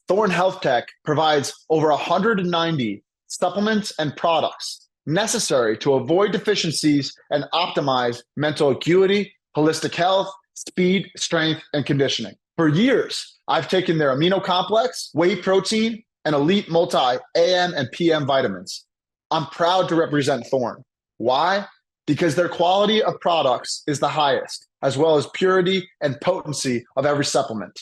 Thorne Health Tech provides over 190 supplements and products necessary to avoid deficiencies and optimize mental acuity, holistic health, speed, strength, and conditioning. For years, I've taken their amino complex, whey protein, and elite multi AM and PM vitamins. I'm proud to represent Thorne. Why? Because their quality of products is the highest, as well as purity and potency of every supplement.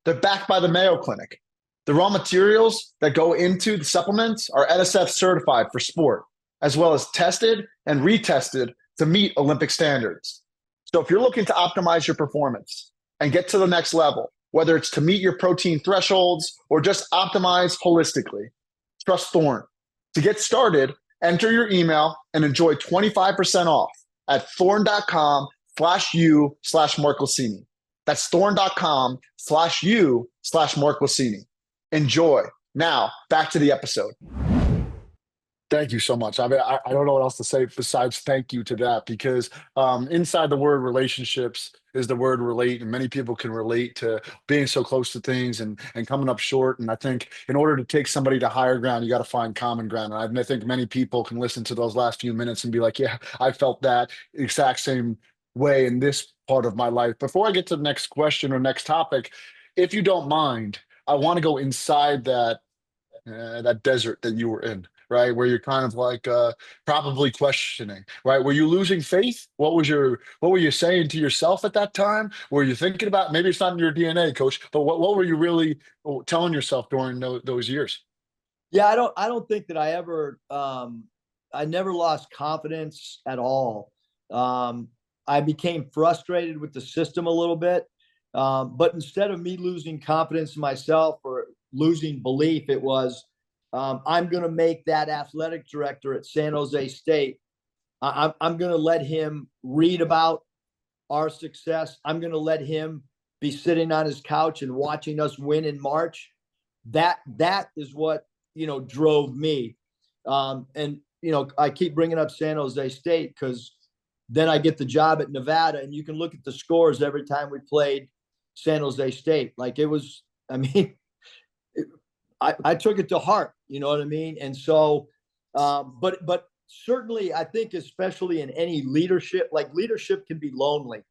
They're backed by the Mayo Clinic. The raw materials that go into the supplements are NSF certified for sport, as well as tested and retested to meet Olympic standards. So if you're looking to optimize your performance and get to the next level, whether it's to meet your protein thresholds or just optimize holistically, trust Thorne. To get started, enter your email and enjoy 25% off at thorne.com/u/Mark Glicini. That's thorne.com/u/Mark Mark Glicini. Enjoy. Now, back to the episode. Thank you so much. I mean, I don't know what else to say besides thank you to that because inside the word relationships is the word relate, and many people can relate to being so close to things and coming up short. And I think in order to take somebody to higher ground, you got to find common ground. And I think many people can listen to those last few minutes and be like, yeah, I felt that exact same way in this part of my life. Before I get to the next question or next topic, if you don't mind, I want to go inside that desert that you were in, right? Where you're kind of like probably questioning, right? Were you losing faith? What were you saying to yourself at that time? Were you thinking about maybe it's not in your DNA, coach, but what were you really telling yourself during those years? Yeah, I don't think that I never lost confidence at all. I became frustrated with the system a little bit. But instead of me losing confidence in myself or losing belief, it was I'm going to make that athletic director at San Jose State. I'm going to let him read about our success. I'm going to let him be sitting on his couch and watching us win in March. That is what drove me. And I keep bringing up San Jose State because then I get the job at Nevada, and you can look at the scores every time we played San Jose State. Like it was, I mean, I took it to heart, you know what I mean? And so, but certainly I think, especially in any leadership, like leadership can be lonely.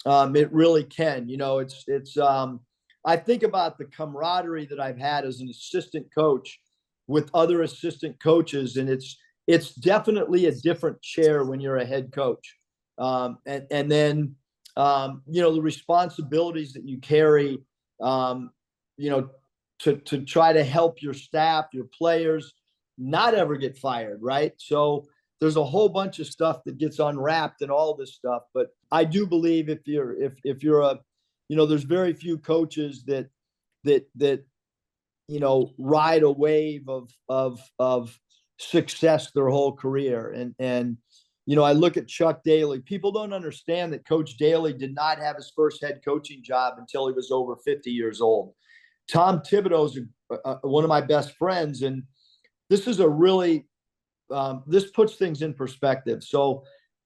It really can, I think about the camaraderie that I've had as an assistant coach with other assistant coaches, and it's definitely a different chair when you're a head coach. And then, the responsibilities that you carry, to try to help your staff, your players, not ever get fired, right? So there's a whole bunch of stuff that gets unwrapped and all this stuff. But I do believe if you're there's very few coaches that ride a wave of success their whole career. And I look at Chuck Daly. People don't understand that Coach Daly did not have his first head coaching job until he was over 50 years old. Tom Thibodeau's one of my best friends, and this is a really this puts things in perspective. So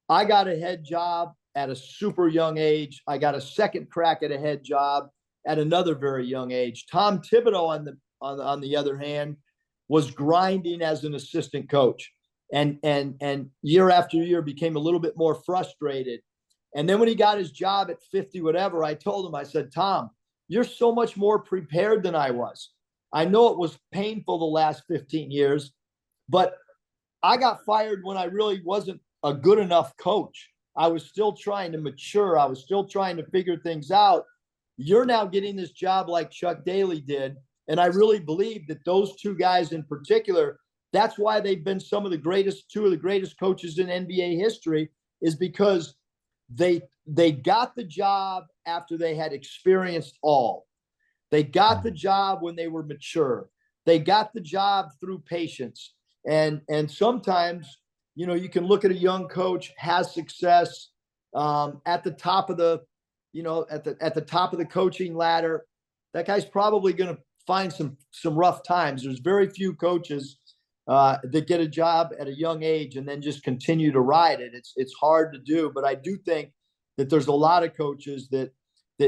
I got a head job at a super young age. I got a second crack at a head job at another very young age. Tom Thibodeau, on the other hand, was grinding as an assistant coach, and year after year became a little bit more frustrated. And then when he got his job at 50, whatever, I told him, I said, Tom, you're so much more prepared than I was. I know it was painful the last 15 years, but I got fired when I really wasn't a good enough coach. I was still trying to mature. I was still trying to figure things out. You're now getting this job like Chuck Daly did. And I really believe that those two guys in particular, that's why they've been two of the greatest coaches in NBA history, is because they got the job after they had experienced all. They got the job when they were mature. They got the job through patience. And sometimes, you can look at a young coach has success at the top of the, at the top of the coaching ladder. That guy's probably going to find some rough times. There's very few coaches that get a job at a young age and then just continue to ride it. It's hard to do, but I do think that there's a lot of coaches that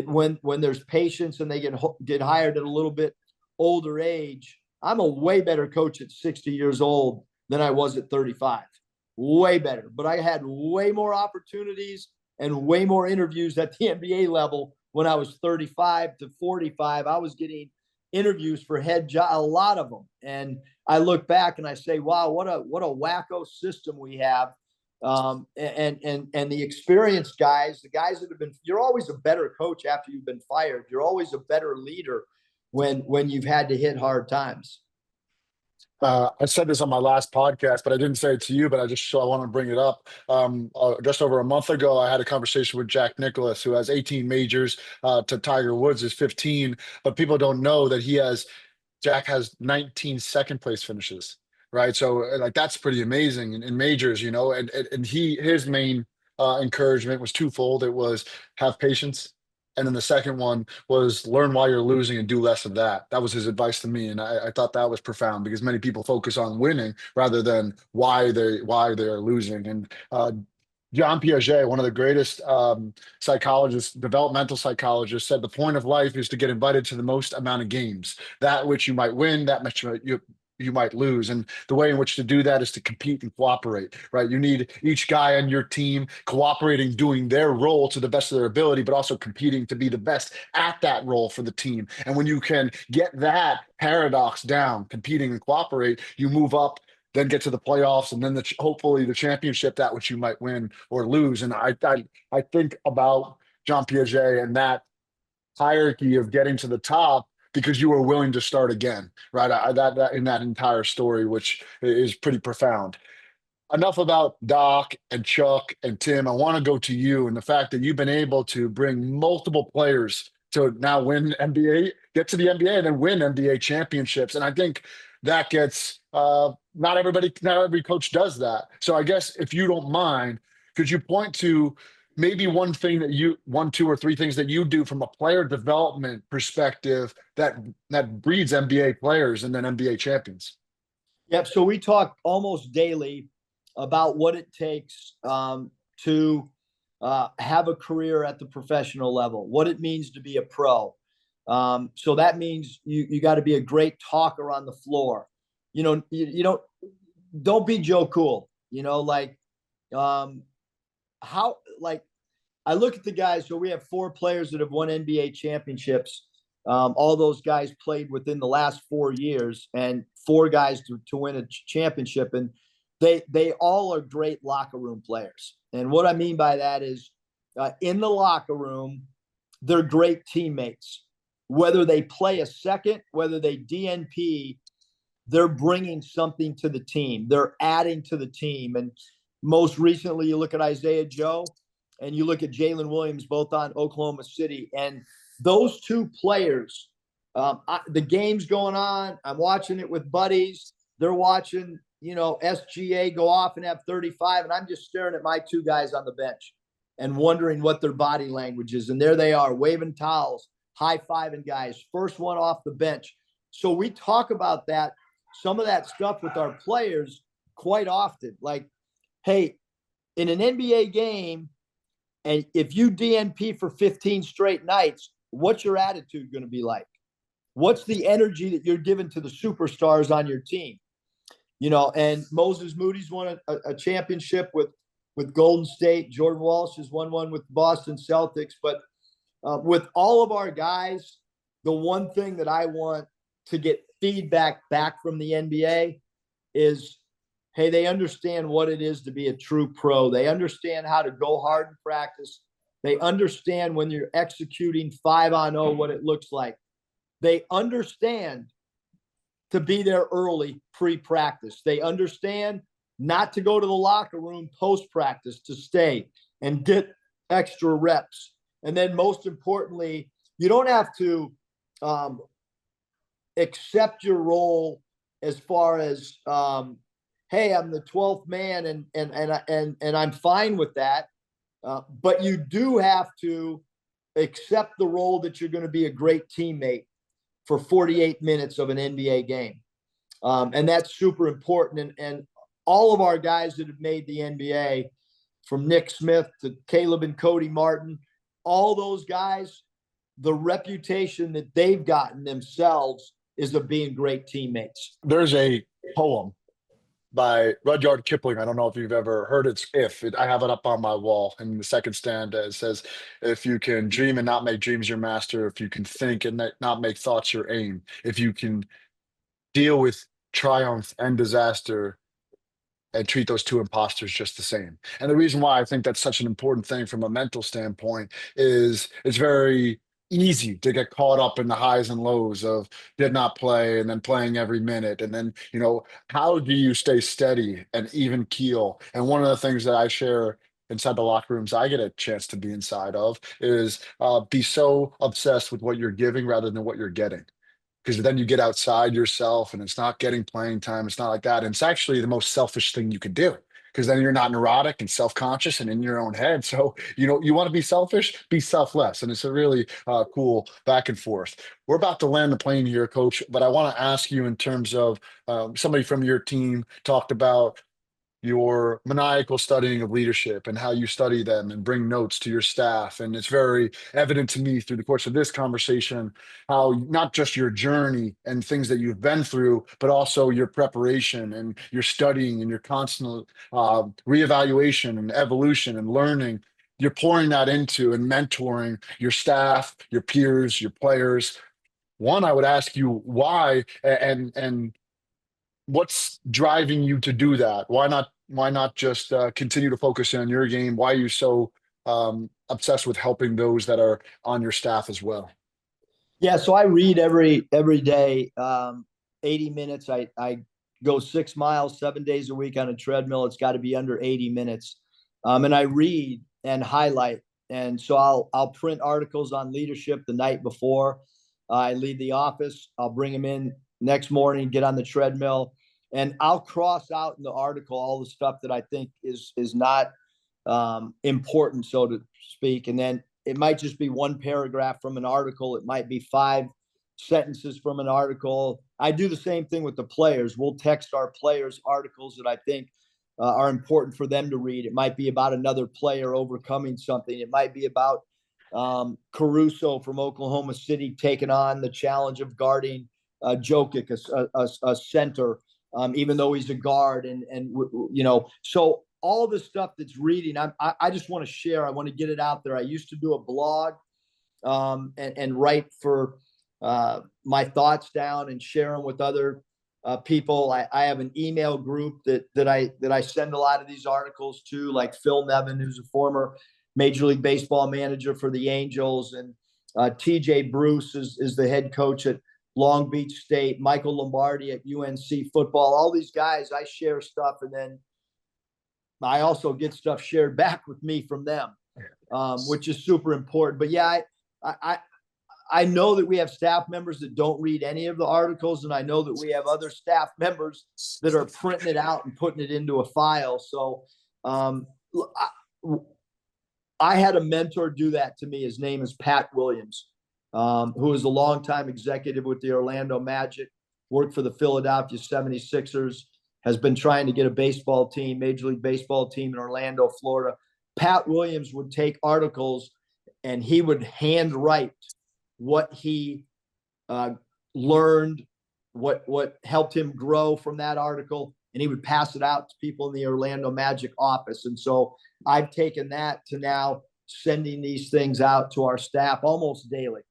when there's patience and they get hired at a little bit older age. I'm a way better coach at 60 years old than I was at 35. Way better. But I had way more opportunities and way more interviews at the NBA level when I was 35 to 45. I was getting interviews for head job, a lot of them. And I look back and I say, wow, what a wacko system we have. And the experienced guys, the guys that have been, you're always a better coach after you've been fired. You're always a better leader when you've had to hit hard times. I said this on my last podcast, but I didn't say it to you, but I want to bring it up. Just over a month ago, I had a conversation with Jack Nicklaus, who has 18 majors to Tiger Woods is 15, but people don't know that Jack has 19 second place finishes, right? So like that's pretty amazing in majors, and his main encouragement was twofold. It was have patience And then the second one was learn why you're losing and do less of that. That was his advice to me, and I thought that was profound because many people focus on winning rather than why they're losing. And John Piaget, one of the greatest psychologists, developmental psychologists, said the point of life is to get invited to the most amount of games. That which you might win, that much you might lose. And the way in which to do that is to compete and cooperate, right? You need each guy on your team cooperating, doing their role to the best of their ability, but also competing to be the best at that role for the team. And when you can get that paradox down, competing and cooperate, you move up, then get to the playoffs, and then hopefully the championship, that which you might win or lose. And I think about John Piaget and that hierarchy of getting to the top because you were willing to start again, right? That in that entire story, which is pretty profound. Enough about Doc and Chuck and Tim. I want to go to you and the fact that you've been able to bring multiple players to now win NBA, get to the NBA, and then win NBA championships. And I think that gets not every coach does that. So I guess if you don't mind, could you point to maybe one, two, or three things that you do from a player development perspective that breeds NBA players and then NBA champions? Yep. So we talk almost daily about what it takes to have a career at the professional level, what it means to be a pro. So that means you got to be a great talker on the floor. You don't be Joe Cool. How like I look at the guys. So we have 4 players that have won NBA championships. All those guys played within the last 4 years, and 4 guys to win a championship. And they all are great locker room players. And what I mean by that is in the locker room, they're great teammates. Whether they play a second, whether they DNP, they're bringing something to the team. They're adding to the team. And most recently, you look at Isaiah Joe and you look at Jalen Williams, both on Oklahoma City. And those 2 players, the game's going on. I'm watching it with buddies. They're watching, SGA go off and have 35. And I'm just staring at my 2 guys on the bench and wondering what their body language is. And there they are, waving towels, high-fiving guys, first one off the bench. So we talk about that, some of that stuff with our players quite often. Like, hey, in an NBA game, and if you DNP for 15 straight nights, what's your attitude going to be like? What's the energy that you're giving to the superstars on your team? And Moses Moody's won a championship with Golden State. Jordan Walsh has won one with Boston Celtics. But with all of our guys, the one thing that I want to get feedback back from the NBA is, hey, they understand what it is to be a true pro. They understand how to go hard in practice. They understand when you're executing 5-on-0 what it looks like. They understand to be there early pre-practice. They understand not to go to the locker room post-practice, to stay and get extra reps. And then most importantly, you don't have to accept your role as far as, hey, I'm the 12th man and I'm fine with that. But you do have to accept the role that you're going to be a great teammate for 48 minutes of an NBA game. And that's super important. And all of our guys that have made the NBA, from Nick Smith to Caleb and Cody Martin, all those guys, the reputation that they've gotten themselves is of being great teammates. There's a poem by Rudyard Kipling. I don't know if you've ever heard it. I have it up on my wall in the second stanza. It says, if you can dream and not make dreams your master, if you can think and not make thoughts your aim, if you can deal with triumph and disaster and treat those 2 imposters just the same. And the reason why I think that's such an important thing from a mental standpoint is it's very easy to get caught up in the highs and lows of did not play and then playing every minute. And then, how do you stay steady and even keel? And one of the things that I share inside the locker rooms I get a chance to be inside of is be so obsessed with what you're giving rather than what you're getting. Because then you get outside yourself and it's not getting playing time. It's not like that. And it's actually the most selfish thing you could do because then you're not neurotic and self-conscious and in your own head. So, you want to be selfish, be selfless. And it's a really cool back and forth. We're about to land the plane here, Coach, but I want to ask you in terms of somebody from your team talked about your maniacal studying of leadership and how you study them and bring notes to your staff. And it's very evident to me through the course of this conversation how not just your journey and things that you've been through, but also your preparation and your studying and your constant reevaluation and evolution and learning. You're pouring that into and mentoring your staff, your peers, your players. One, I would ask you why and what's driving you to do that? Why not just continue to focus on your game? Why are you so obsessed with helping those that are on your staff as well? Yeah, so I read every day, 80 minutes. I go 6 miles 7 days a week on a treadmill. It's got to be under 80 minutes. And I read and highlight. And so I'll print articles on leadership the night before I leave the office. I'll bring them in next morning, get on the treadmill, and I'll cross out in the article all the stuff that I think is not important, so to speak. And then it might just be one paragraph from an article. It might be 5 sentences from an article. I do the same thing with the players. We'll text our players articles that I think are important for them to read. It might be about another player overcoming something. It might be about Caruso from Oklahoma City taking on the challenge of guarding Jokic, a center, even though he's a guard. So all the stuff that's reading, I just want to share. I want to get it out there. I used to do a blog and write for my thoughts down and share them with other people. I have an email group that I send a lot of these articles to, like Phil Nevin, who's a former Major League Baseball manager for the Angels, and TJ Bruce is the head coach at Long Beach State, Michael Lombardi at UNC football. All these guys, I share stuff, and then I also get stuff shared back with me from them, which is super important. But yeah, I know that we have staff members that don't read any of the articles, and I know that we have other staff members that are printing it out and putting it into a file. So I had a mentor do that to me. His name is Pat Williams, who is a longtime executive with the Orlando Magic, worked for the Philadelphia 76ers, has been trying to get a baseball team, Major League Baseball team in Orlando, Florida. Pat Williams would take articles and he would handwrite what he learned, what helped him grow from that article, and he would pass it out to people in the Orlando Magic office. And so I've taken that to now sending these things out to our staff almost daily.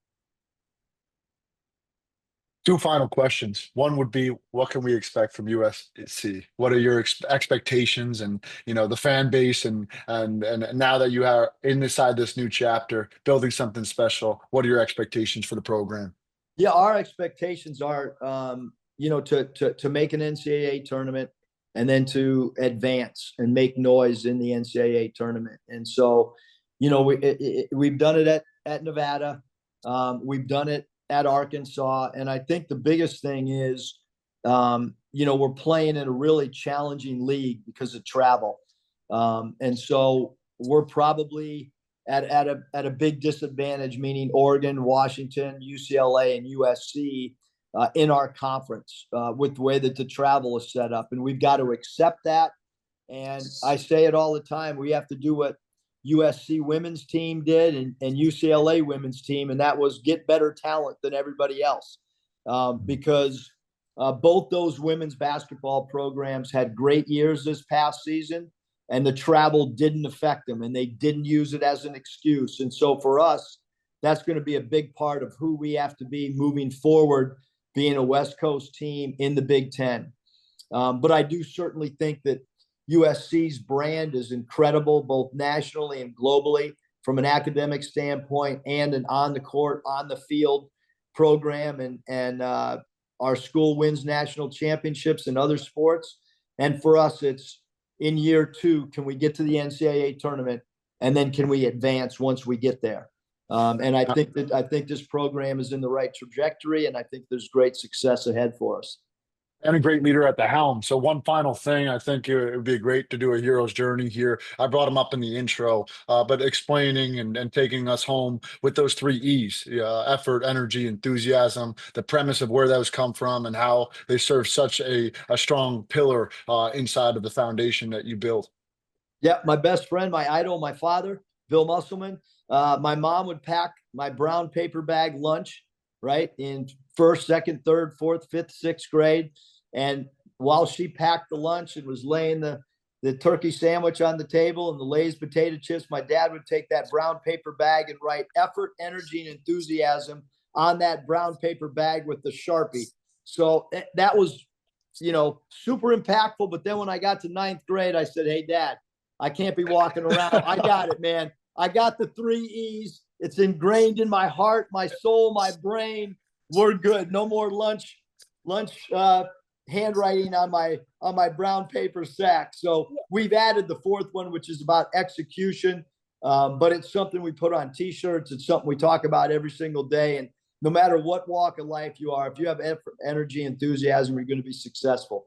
Two final questions. One would be, what can we expect from USC? What are your expectations and the fan base and now that you are inside this new chapter, building something special? What are your expectations for the program? Yeah, our expectations are, to make an NCAA tournament and then to advance and make noise in the NCAA tournament. And so, we've done it at Nevada. We've done it at Arkansas. And I think the biggest thing is, we're playing in a really challenging league because of travel. And so we're probably at a big disadvantage, meaning Oregon, Washington, UCLA, and USC in our conference with the way that the travel is set up. And we've got to accept that. And I say it all the time. We have to do what USC women's team did and UCLA women's team, and that was get better talent than everybody else. Because both those women's basketball programs had great years this past season, and the travel didn't affect them, and they didn't use it as an excuse. And so for us, that's going to be a big part of who we have to be moving forward, being a West Coast team in the Big Ten. But I do certainly think that USC's brand is incredible, both nationally and globally, from an academic standpoint and an on the court, on the field program. And our school wins national championships in other sports. And for us, it's in year 2, can we get to the NCAA tournament? And then can we advance once we get there? And I think this program is in the right trajectory, and I think there's great success ahead for us. and a great leader at the helm. So one final thing, I think it would be great to do a hero's journey here. I brought him up in the intro, but explaining and taking us home with those three E's: effort, energy, enthusiasm. The premise of where those come from and how they serve such a strong pillar inside of the foundation that you build. Yeah, my best friend, my idol, my father, Bill Musselman. My mom would pack my brown paper bag lunch, right, in first, second, third, fourth, fifth, sixth grade. And while she packed the lunch and was laying the turkey sandwich on the table and the Lay's potato chips, my dad would take that brown paper bag and write effort, energy, and enthusiasm on that brown paper bag with the Sharpie. So that was, super impactful. But then when I got to ninth grade, I said, hey, Dad, I can't be walking around. I got it, man. I got the three E's. It's ingrained in my heart, my soul, my brain. We're good. No more lunch handwriting on my brown paper sack. So we've added the fourth one, which is about execution. But it's something we put on T-shirts. It's something we talk about every single day. And no matter what walk of life you are, if you have effort, energy, enthusiasm, you're going to be successful.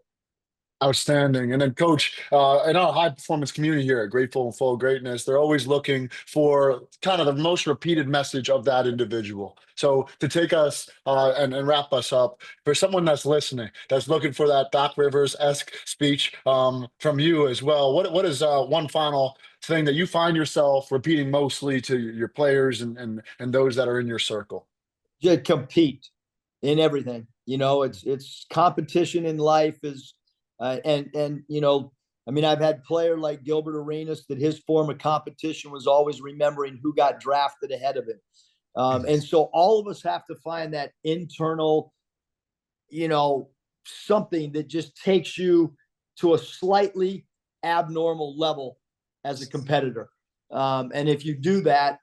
Outstanding. And then, Coach, in our high performance community here at Grateful and Full of Greatness, they're always looking for kind of the most repeated message of that individual. So, to take us and wrap us up, for someone that's listening, that's looking for that Doc Rivers-esque speech from you as well, what is one final thing that you find yourself repeating mostly to your players and those that are in your circle? Just compete in everything. It's competition in life is. I've had player like Gilbert Arenas that his form of competition was always remembering who got drafted ahead of him. And so all of us have to find that internal, something that just takes you to a slightly abnormal level as a competitor. And if you do that,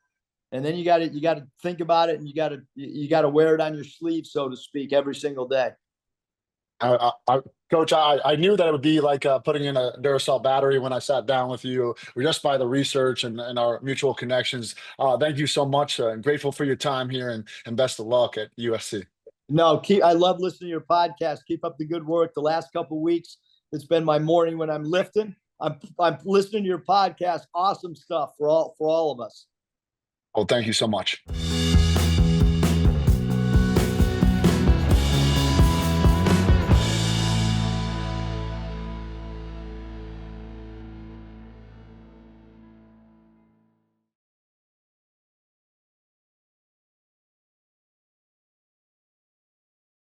and then you got to think about it, and you got to wear it on your sleeve, so to speak, every single day. Coach, I knew that it would be like putting in a Duracell battery when I sat down with you, just by the research and our mutual connections. Thank you so much. I'm grateful for your time here and best of luck at USC. No, I love listening to your podcast. Keep up the good work. The last couple of weeks, it's been my morning when I'm lifting. I'm listening to your podcast. Awesome stuff for all of us. Well, thank you so much.